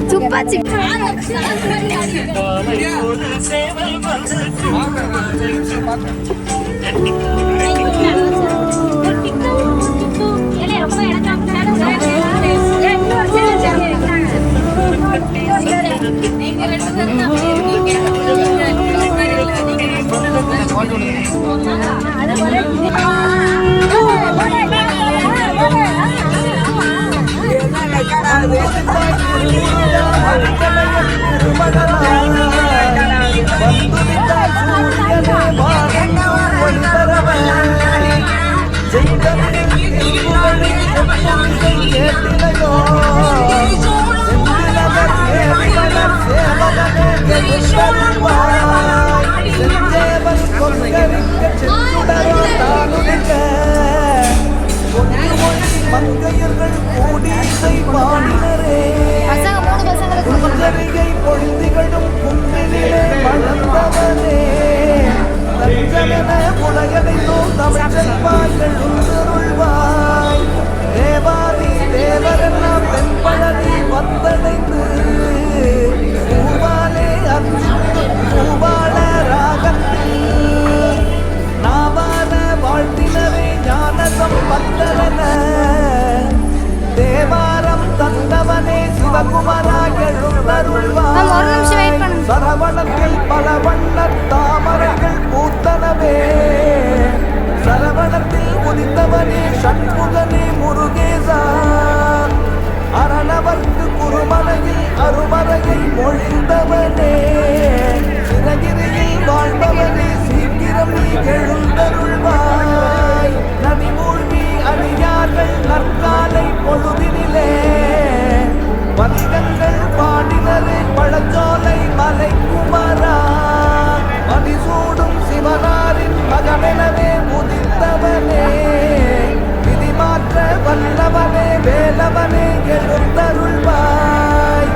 துப்பாச்சி மங்கையர்கள் கூடி செய்வானினரே குஞ்சரிகை பொழுதிகளும் கும்பிலே வளர்ந்தவரே தஞ்சமென உலகனையும் தமிழ் செல்வாய்கள் உருள்வாய் தேவாதி தேவரெல்லாம் தென்பழனி வந்தடைந்து பூவாலே அர்ச்சித்து பூவாள ராகத்தில் நாவான வாழ்த்தினரே ஞான சம்பந்தன தேவாரம் தந்தவனே சிவகுமரா எழுந்தருள்வாய் சரவணத்தில் பல வண்ண தாமரைகள் பூத்தனவே சரவணத்தில் உதித்தவனே சண்முகனே முருகேசா அரணவர்க்கு குருமலையில் அருமறையை மொழிந்தவனே சிறகிரியில் வாழ்ந்தவனே சீக்கிரம் நீ எழுந்தருள்வாய் நதி மூழ்கி அணியார்கள் நற்காலை பொழுதினிலே பதிகங்கள் பாடினரே பழச்சோலை மலை குமரா மதிசூடும் சிவனாரின் மகனெனவே உதித்தவனே விதி மாற்ற வல்லவனே வேலவனே எழுந்தருள்வாய்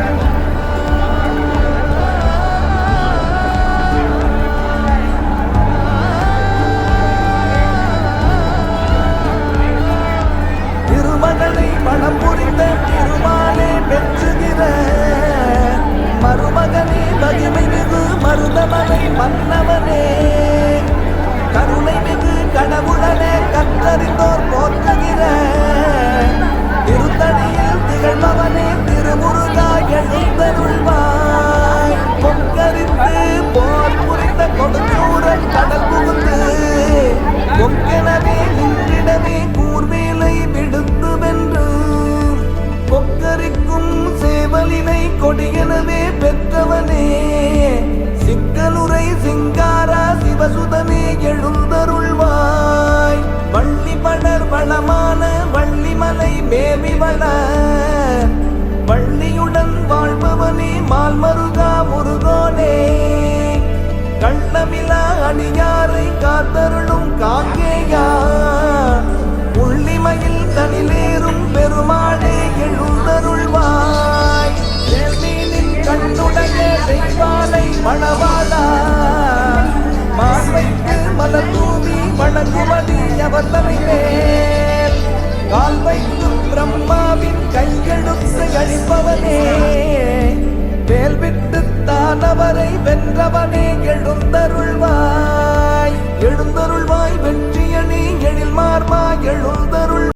திருமகளை மனம் புரிந்த திருமாலே பெற்றுகிற மருமகனே மகிமை மிகு மருதமலை மன்னவனே கருணை மிகு கடவுளனே கற்றறிந்தோர் போற்றுகிற திருத்தணியில் திகழ்பவனே திருமுருகா எழுந்தருள்வாய் பொங்கரித்து போர் புரிந்த கொடுச்சூரன் கடல் புகுந்து பொங்கெனவே நின்றிடவே கூர்வேலை விடுத்து வென்று கொக்கரிக்கும் சேவலினை கொடியெனவே பெற்றவனே சிக்கலுரை சிங்காரா சிவசுதனே எழுந்தருள்வாய் வள்ளி படர் வளமான வள்ளிமலை மேவி வள வள்ளியுடன் வாழ்பவனே மால்மருகா முருகோனே கள்ளமிலா அடியாரை காத்தருளும் காக்கேயா